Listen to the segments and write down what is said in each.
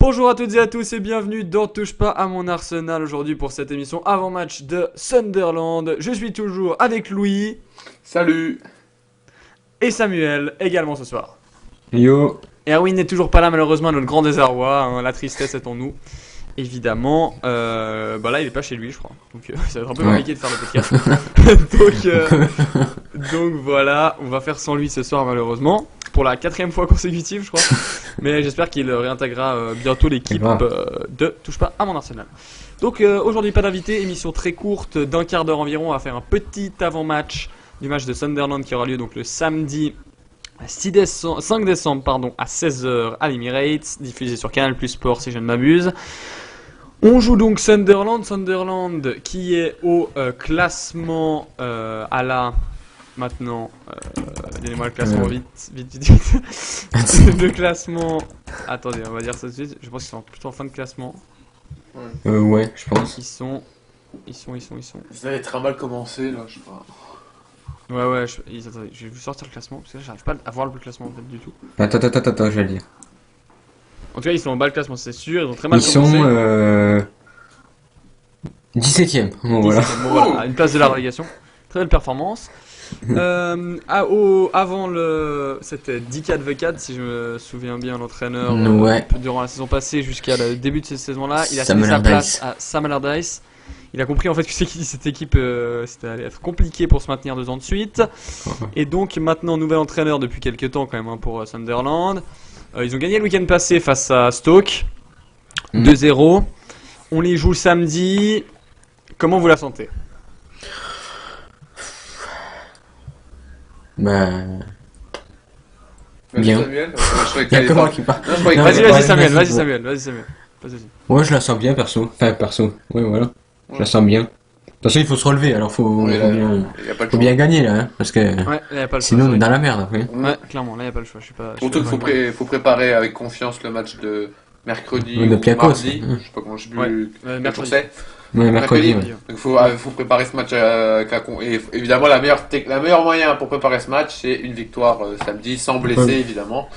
Bonjour à toutes et à tous et bienvenue dans Touche pas à mon Arsenal aujourd'hui pour cette émission avant-match de Sunderland. Je suis toujours avec Louis. Salut. Et Samuel également ce soir. Yo. Erwin n'est toujours pas là malheureusement à notre grand désarroi, hein, la tristesse est en nous. Évidemment, là il est pas chez lui je crois, donc ça va être un peu compliqué de faire le podcast. donc voilà, on va faire sans lui ce soir malheureusement, pour la 4e fois consécutive je crois, mais j'espère qu'il réintégrera bientôt l'équipe de Touche pas à mon Arsenal. Donc aujourd'hui pas d'invité, émission très courte d'un quart d'heure environ, on va faire un petit avant-match du match de Sunderland qui aura lieu donc le samedi 5 décembre à 16h à l'Emirates, diffusé sur Canal Plus Sport si je ne m'abuse. On joue donc Sunderland qui est au classement à la... Maintenant, donnez-moi le classement vite. Le classement... Attendez, on va dire ça tout de suite, je pense qu'ils sont plutôt en fin de classement. Ouais, je pense. Ils sont... Ça va très mal commencé là, je sais pas. Ouais, attendez, je vais vous sortir le classement, parce que là j'arrive pas à voir le classement en fait du tout. Attends, je vais le dire. En tout cas, ils sont en bas le classement, c'est sûr, ils ont très mal Ils commencé. sont 17ème. Bon, voilà. Voilà, une place de la relégation. Très belle performance. Avant c'était Dick Advocat, si je me souviens bien, l'entraîneur durant la saison passée jusqu'à le début de cette saison-là. Il a cédé sa place à Sam Allardyce. Il a compris en fait que cette équipe c'était allait être compliqué pour se maintenir 2 ans de suite. Et donc maintenant nouvel entraîneur depuis quelques temps quand même pour Sunderland. Ils ont gagné le week-end passé face à Stoke 2-0. On les joue samedi. Comment vous la sentez? Bien. Samuel, Il y a que moi qui parle. Vas-y Samuel. Vas-y. Ouais, je la sens bien perso. Ouais, voilà. Je la sens bien. De toute façon, il faut se relever, alors faut bien gagner là, hein, parce que y a pas le sinon choix, on est dans la merde après. Ouais, clairement, là il n'y a pas le choix. Surtout qu'il faut préparer avec confiance le match de mercredi de ou Piakos. mardi. Je sais pas comment je sais plus. Mercredi. Ouais, mercredi. Donc il faut préparer ce match et évidemment la meilleure moyen pour préparer ce match c'est une victoire samedi sans blessé évidemment.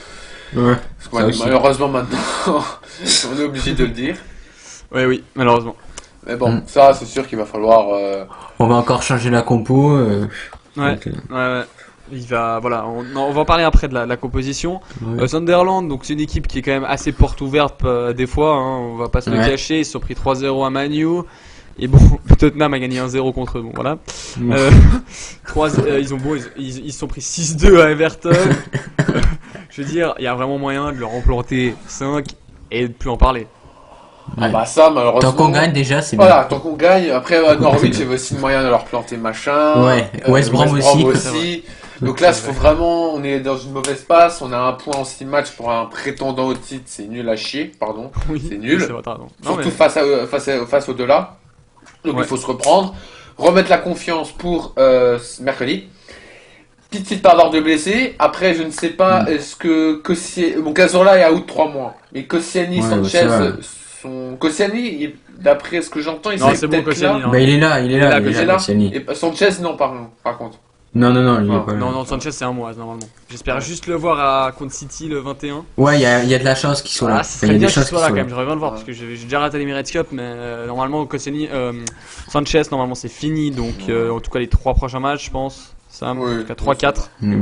Ouais. Parce que malheureusement maintenant on est obligé de le dire. Oui, malheureusement. Mais bon, ça c'est sûr qu'il va falloir. On va encore changer la compo. Ouais. Il va, on va en parler après de la composition. Sunderland, donc c'est une équipe qui est quand même assez porte ouverte des fois. Hein, on va pas se le cacher. Ils se sont pris 3-0 à Man U. Et bon, Tottenham a gagné 1-0 contre eux. Bon, voilà. Ils se sont pris 6-2 à Everton. Je veux dire, il y a vraiment moyen de leur en planter 5 et de plus en parler. Ah bah ça malheureusement. Tant qu'on gagne déjà c'est bien. Voilà, tant qu'on gagne. Après Norwich il y avait aussi le moyen de leur planter machin. Ouais, West Brom aussi. Donc là il faut vraiment, on est dans une mauvaise passe, on a un point en 6 matchs pour un prétendant au titre, c'est nul à chier, pardon. Oui, c'est nul. C'est vrai, surtout face au-delà. Donc il faut se reprendre, remettre la confiance pour mercredi. Petite part de blessés. Après, je ne sais pas, est-ce que bon, Cazorla est out 3 mois. Mais Koscielny, Sanchez, Koscielny, d'après ce que j'entends, il serait peut-être là. Bah, il est là, Koscielny. Et Sanchez, non, par contre. Non, il est pas là. Non, Sanchez, c'est un mois, normalement. J'espère juste le voir contre City le 21. Ouais, il y a de la chance qu'il soit là. Il y a des chances qu'il soit là quand même, j'aimerais bien le voir parce que j'ai déjà raté l'Emirates Cup, mais normalement, Koscielny, Sanchez, normalement, c'est fini. Donc, en tout cas, les 3 prochains matchs, je pense. Sam, en tout cas 3-4. En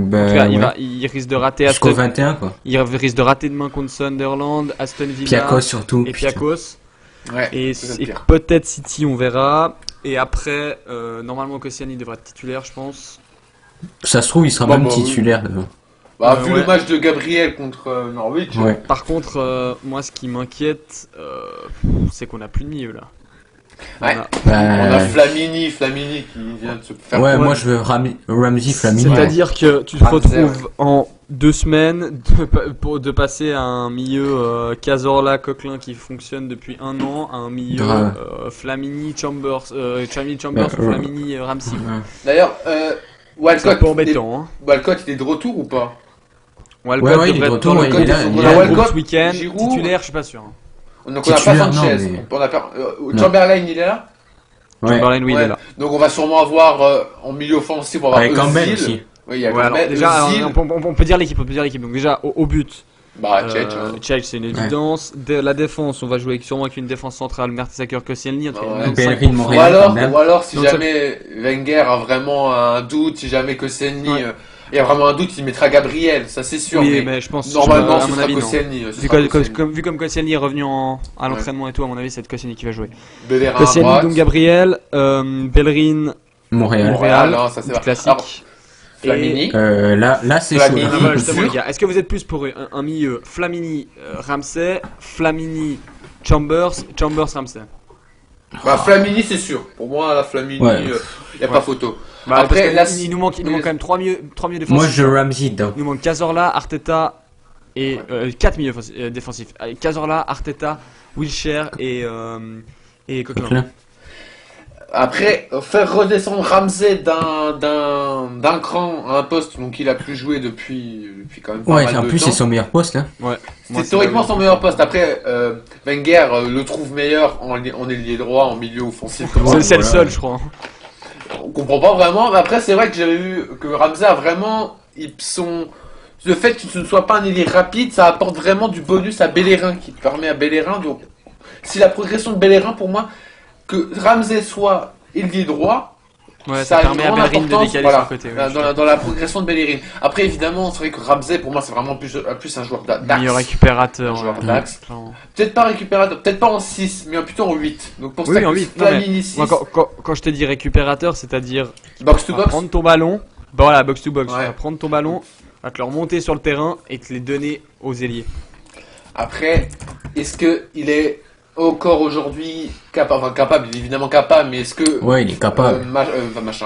tout cas, il risque de rater jusqu'au 21 quoi. Il risque de rater demain contre Sunderland, Aston Villa, Piakos surtout. Et Piakos. Ouais, et peut-être City, on verra. Et après, normalement Koscielny devrait être titulaire, je pense. Ça se trouve, il sera même titulaire. Vu le match de Gabriel contre Norwich. Ouais. Par contre, moi, ce qui m'inquiète, c'est qu'on n'a plus de milieu là. Ouais. On a Flamini qui vient de se faire. Ouais, moi je veux Ramsey Flamini. C'est-à-dire que tu te retrouves en 2 semaines de passer à un milieu Cazorla Coquelin qui fonctionne depuis 1 an à un milieu Flamini Chambers ou Flamini Ramsey. D'ailleurs, Walcott, c'est un peu embêtant. Hein. Walcott, il est de retour ou pas? Walcott devrait être retour, il est là. Ce week-end, titulaire, je suis pas sûr. Donc on n'a pas Sanchez. Chamberlain, il est là? Chamberlain, oui, il est là. Donc on va sûrement avoir en milieu offensif, on va avoir Campbell aussi. Oui, il y a Campbell. Déjà, on peut dire l'équipe. Donc déjà, au but, Bah, Tchèque, c'est une évidence. La défense, on va jouer sûrement avec une défense centrale, Mertesacker, Koscielny. Ou alors, si jamais Wenger a vraiment un doute, si jamais Koscielny, il y a vraiment un doute, il mettra Gabriel, ça c'est sûr. Oui, mais je pense normalement, ce sera Koscielny. Vu comme Koscielny est revenu à l'entraînement et tout, à mon avis, c'est Koscielny qui va jouer. Bellerin Koscielny, donc Gabriel, Bellerin, Montréal. Non, ça c'est classique. Alors, Flamini. Là c'est chaud. Justement, les gars, est-ce que vous êtes plus pour un milieu Flamini, Ramsey, Flamini, Chambers, Ramsey? Bah, Flamini, c'est sûr. Pour moi, la Flamini, y a pas photo. Bah, après, là, il nous manque quand même 3 milieux défensifs. Moi, je Ramsey dedans. Il nous manque Cazorla, Arteta et 4 milieux défensifs. Cazorla, Arteta, Wilshere et Coquelin. Après, faire redescendre Ramsey d'un cran à un poste, donc il a plus joué depuis quand même pas mal de temps. En plus c'est son meilleur poste là. C'est théoriquement son meilleur poste. Après, Wenger le trouve meilleur en ailier droit, en milieu offensif. C'est le seul, je crois. On comprend pas vraiment, mais après c'est vrai que j'avais vu que Ramsey a vraiment le fait que ce ne soit pas un ailier rapide, ça apporte vraiment du bonus à Bellerin, qui permet à Bellerin. Donc, si la progression de Bellerin, pour moi, que Ramsey soit ailier droit, ça permet à Bellerin de décaler sur le côté. Dans la progression de Bellerin. Après, évidemment, c'est vrai que Ramsey, pour moi, c'est vraiment plus un joueur d'axe. Meilleur récupérateur. Un joueur d'axe. Peut-être pas récupérateur, peut-être pas en 6, mais plutôt en 8. Donc pour ça, en 8. Flamini 6. Moi, quand je te dis récupérateur, c'est-à-dire box to box. Prendre ton ballon, voilà, box to box. Prendre ton ballon, va te le remonter sur le terrain et te les donner aux ailiers. Après, est-ce qu'il est encore aujourd'hui capable, il est évidemment capable, mais est-ce que il est capable.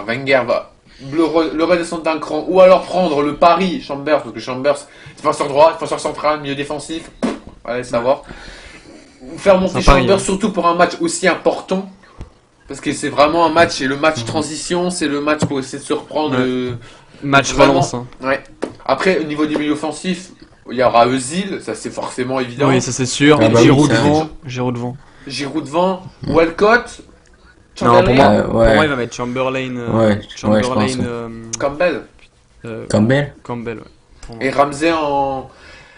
Wenger va le redescendre d'un cran, ou alors prendre le pari Chambers, parce que Chambers, défenseur droit, défenseur central, milieu défensif, allez savoir. Faire monter Chambers, surtout pour un match aussi important, parce que c'est vraiment un match, et le match transition, c'est le match pour essayer de se reprendre. Match relance. Ouais. Après, au niveau du milieu offensif, il y aura Özil, ça c'est forcément évident. Oui, ça c'est sûr. Giroud devant. Giroud devant. Walcott. Non, pour moi, il va mettre Chamberlain. Campbell. Campbell, Et Ramsey en.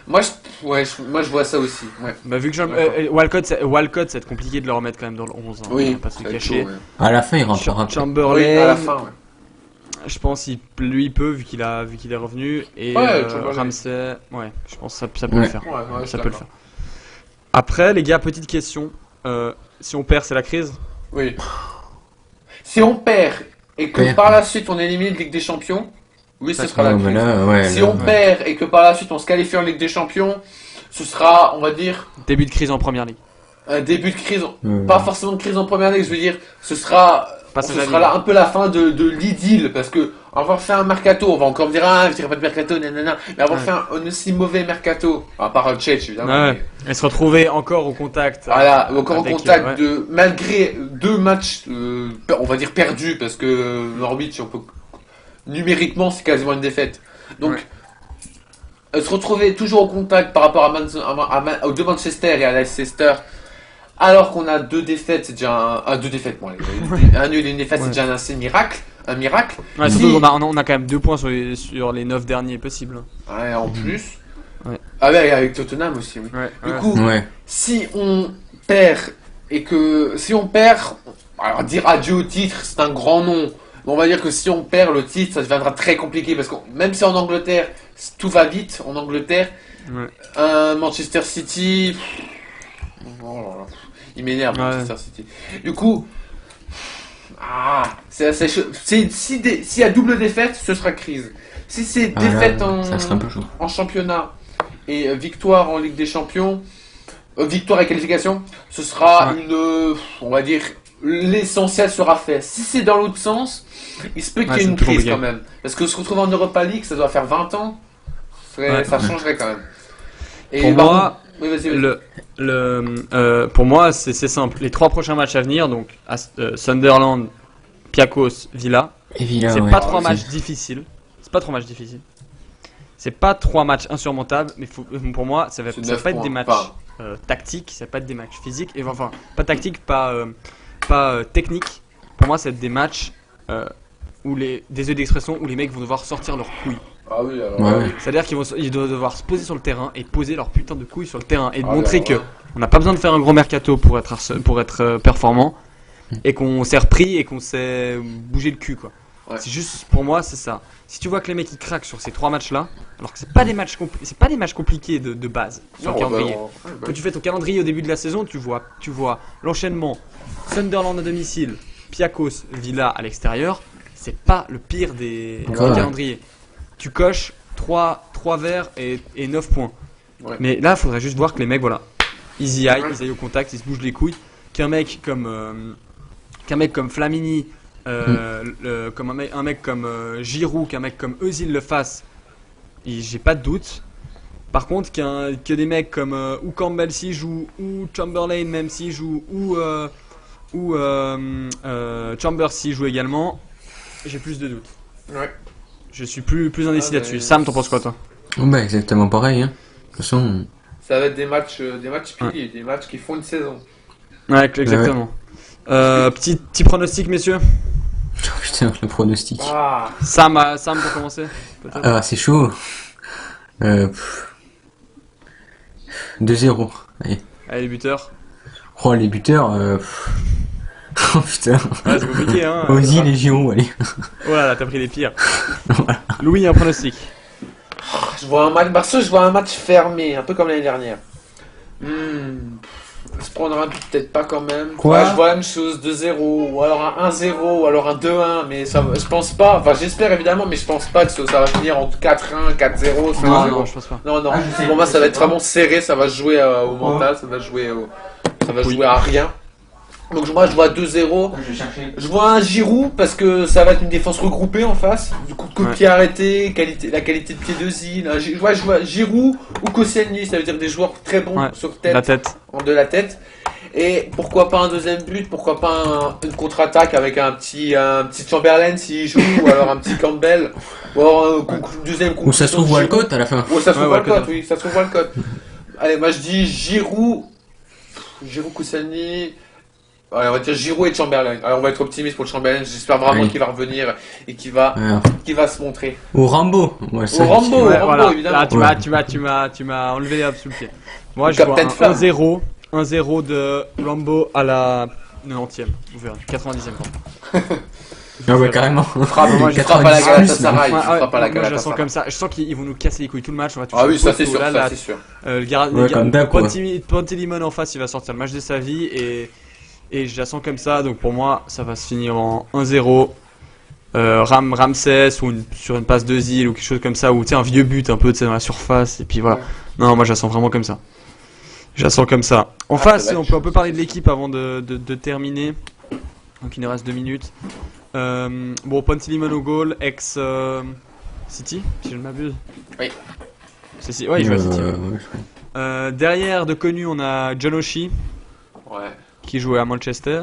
Moi, je vois ça aussi. Ouais. Bah, vu que Walcott, ça va être compliqué de le remettre quand même dans le 11. Oui, on va pas se le cacher. À la fin, il rentrera. Chamberlain. À la fin, je pense qu'il peut vu qu'il est revenu et Ramsey, je pense que ça peut le faire. Ça peut le faire. Après les gars, petite question, si on perd, c'est la crise? Oui. Si on perd et que par la suite on élimine Ligue des Champions, oui, ce sera la crise. Si on perd et que par la suite on se qualifie en Ligue des Champions, ce sera, on va dire, début de crise en première ligue. Un début de crise, pas forcément de crise en première ligue, je veux dire, ce sera là un peu la fin de l'idylle, parce que on va faire un mercato, on va encore me dire je dirais pas de mercato, nanana, mais on va faire un aussi mauvais mercato, à part Tchèque évidemment. Et se retrouver encore au contact. Voilà, encore au contact malgré 2 matchs, on va dire perdus, parce que Norwich, numériquement c'est quasiment une défaite. Donc se retrouver toujours au contact par rapport aux 2 Manchester et à Leicester. Alors qu'on a 2 défaites, c'est déjà un 2 défaites. Un nul et une défaite, c'est déjà un miracle. Surtout on a quand même 2 points sur les 9 derniers possibles. Ouais, en plus. Avec Tottenham aussi. Oui. Du coup, si on perd alors dire adieu au titre, c'est un grand nom. Mais on va dire que si on perd le titre, ça deviendra très compliqué parce que même si en Angleterre tout va vite, en Angleterre, un Manchester City. Il m'énerve Manchester City. Du coup, c'est assez chaud. S'il y a double défaite, ce sera crise. Si c'est défaite en championnat et victoire en Ligue des Champions, victoire et qualification, ce sera on va dire, l'essentiel sera fait. Si c'est dans l'autre sens, il se peut qu'il y ait une crise quand même. Parce que se retrouver en Europa League, ça doit faire 20 ans, ça changerait quand même. Et pour moi, vas-y. Pour moi, c'est simple. Les 3 prochains matchs à venir, donc Sunderland, Pjakos, Villa. C'est pas 3 matchs difficiles. C'est pas 3 matchs difficiles. C'est pas 3 matchs insurmontables, mais pour moi, ça va pas être des matchs tactiques, ça va pas être des matchs physiques, et enfin pas tactiques, pas techniques. Pour moi, ça va être des matchs des jeux d'expression où les mecs vont devoir sortir leurs couilles. Ah oui, alors. Ouais. C'est-à-dire qu'ils doivent devoir se poser sur le terrain et poser leur putain de couilles sur le terrain et de montrer que on n'a pas besoin de faire un gros mercato pour être performant et qu'on s'est repris et qu'on s'est bougé le cul, quoi. Ouais. C'est juste, pour moi, c'est ça. Si tu vois que les mecs ils craquent sur ces 3 matchs-là, alors que c'est pas des matchs compliqués de base sur le calendrier. Quand tu fais ton calendrier au début de la saison, tu vois l'enchaînement Sunderland à domicile, Pιακos, Villa à l'extérieur. C'est pas le pire des calendriers. Tu coches 3 verts et 9 points. Ouais. Mais là, il faudrait juste voir que les mecs, voilà, ils y aillent au contact, ils se bougent les couilles. Qu'un mec comme Flamini, comme un mec comme Giroud, qu'un mec comme Özil le fasse, j'ai pas de doute. Par contre, que des mecs comme ou Campbell s'y joue, ou Chamberlain même s'y joue, ou Chambers s'y joue également, j'ai plus de doutes. Ouais. Je suis plus indécis là-dessus. Sam, t'en penses quoi, toi? Bah, exactement pareil. Hein. De toute façon. Ça va être des matchs piliers, des matchs qui font une saison. Ouais, exactement. Petit pronostic, messieurs. Oh, putain, le pronostic. Sam pour commencer. Ah, c'est chaud. 2-0. Allez. Allez, les buteurs. Oh, les buteurs. Oh putain. Ouais, c'est compliqué, hein. Ozil et Giroud, allez. Oh là là, t'as pris les pires. Louis, un pronostic. Je vois un match fermé, un peu comme l'année dernière. Se prendre un but, peut-être pas quand même. Quoi? Ouais, je vois la même chose, 2-0, ou alors un 1-0, ou alors un 2-1, mais ça, je pense pas, enfin j'espère évidemment, mais je pense pas que ça va finir en 4-1, 4-0, 5-0. Non, je pense pas. Non, pour moi ça va être vraiment serré, ça va jouer au mental, ça va jouer à rien. Donc moi je vois 2-0. Je vois un Giroud parce que ça va être une défense regroupée en face. Du coup de pied arrêté, la qualité de pied de Zil. Je vois Giroud ou Koscielny, ça veut dire des joueurs très bons sur tête, de la tête. Et pourquoi pas un deuxième but, pourquoi pas une contre-attaque avec un petit Chamberlain s'il joue, ou alors un petit Campbell, ou alors un deuxième coup. Ou ça se trouve Walcott à la fin. Ou ça se trouve Walcott, oui, ça se trouve Walcott. Allez, moi je dis Giroud, Koscielny. Ouais, on va dire Giroud et Chamberlain. Alors on va être optimiste pour Chamberlain. J'espère vraiment qu'il va revenir et qu'il va se montrer. Ou Rambo. Ouais, Rambo, voilà. évidemment. Là, tu m'as enlevé les sous le pied. Moi, je vois un 1-0 de Rambo à la 90e. Vous verrez, 90e. Ah ouais, carrément. Moi, je frappe à la Galatasaray. Moi, je sens comme ça. Je sens qu'ils vont nous casser les couilles tout le match. On va toucher oui, ça c'est sûr. Pantilimon en face, il va sortir le match de sa vie et je la sens comme ça. Donc pour moi, ça va se finir en 1-0. Ramsès ou sur une passe de Zil ou quelque chose comme ça, ou un vieux but un peu dans la surface. Et puis voilà. Non, moi, je la sens vraiment comme ça. Je la sens comme ça. En face, on peut parler de l'équipe avant de terminer. Donc il nous reste 2 minutes. Pantilimon au goal, ex City, si je ne m'abuse. Oui. C'est ouais, il joue à City. Derrière de connu, on a John Oshie, qui jouait à Manchester.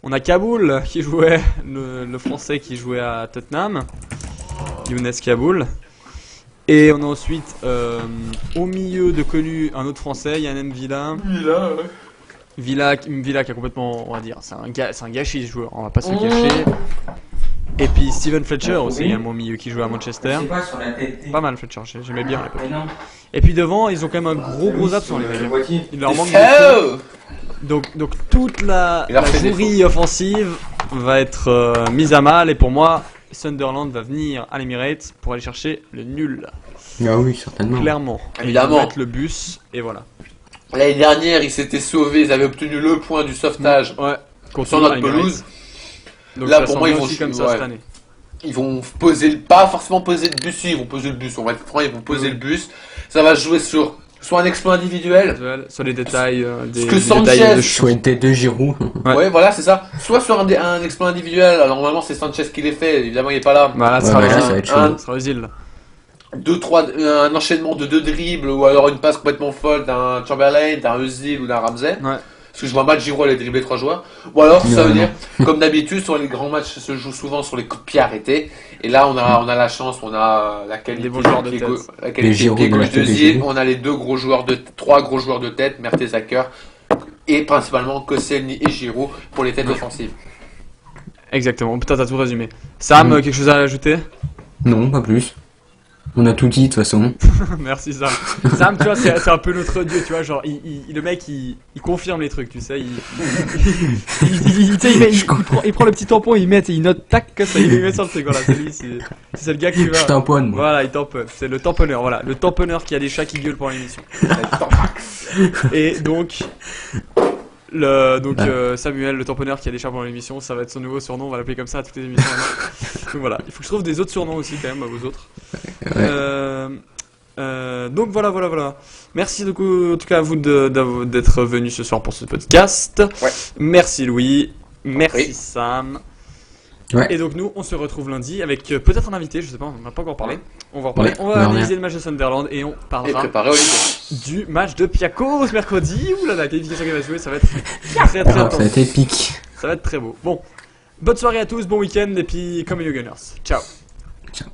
On a Kaboul, qui jouait le français qui jouait à Tottenham, Younes Kaboul. Et on a ensuite au milieu de connu un autre français, Yann Villa. Villa qui a complètement, on va dire, c'est un gâchis ce joueur, on va pas se le cacher. Et puis Steven Fletcher aussi également au milieu qui joue à Manchester. Pas mal Fletcher, j'aimais bien à l'époque. Et puis devant, ils ont quand même un gros absent les mecs. Il leur manque donc toute la jouerie offensive va être mise à mal et pour moi, Sunderland va venir à l'Emirates pour aller chercher le nul. Ah oui, certainement. Clairement. Évidemment. Ils vont mettre le bus et voilà. L'année dernière, ils s'étaient sauvés, ils avaient obtenu le point du sauvetage sur notre pelouse. Donc là, pour moi, ils vont comme ça cette année. Ils vont pas forcément poser le bus, ils vont poser le bus. On va être franc, ils vont poser le bus. Ça va jouer sur soit un exploit individuel, sur les détails soit une tête de Giroud. Ouais, voilà, c'est ça. Soit sur un exploit individuel. Alors normalement, c'est Sanchez qui l'est fait. Évidemment, il est pas là. Bah là, ça sera Özil. Un enchaînement de 2 dribbles ou alors une passe complètement folle d'un Chamberlain, d'un Özil ou d'un Ramsey. Parce que je vois mal Giroud aller dribbler 3 joueurs. Ou alors, ça veut dire, comme d'habitude, sur les grands matchs, ça se joue souvent sur les coups de pied arrêtés. Et là, on a la chance, on a la qualité de pied gauche de Zil. On a les 3 gros joueurs de tête, Mertesacker et principalement Koscielny et Giroud pour les têtes offensives. Exactement. Putain, t'as tout résumé. Sam, quelque chose à ajouter? Non, pas plus. On a tout dit de toute façon. Merci Sam. Sam, tu vois, c'est un peu notre dieu, tu vois, genre, le mec, il confirme les trucs, tu sais, il prend le petit tampon, il met, il note, tac, que ça, il met sur le truc, voilà, c'est lui, c'est le gars qui va. Je tamponne, moi. Voilà, il tamponne, c'est le tamponneur, voilà, le tamponneur qui a des chats qui gueulent pendant l'émission. Et donc... Samuel, le tamponneur qui a des chats pendant l'émission, ça va être son nouveau surnom, on va l'appeler comme ça à toutes les émissions. Donc voilà, il faut que je trouve des autres surnoms aussi quand même aux autres. Donc voilà. Merci en tout cas à vous d'être venus ce soir pour ce podcast. Ouais. Merci Louis, merci Sam. Ouais. Et donc nous, on se retrouve lundi avec peut-être un invité, je sais pas, on n'a pas encore parlé. On va en parler. Ouais, on va analyser le match de Sunderland et on parlera du match de Piakos mercredi. Oula, la qualification qui va se jouer, ça va être très Ça va être épique. Ça va être très beau. Bon, bonne soirée à tous, bon week-end et puis comme you Gunners. Ciao. Ciao.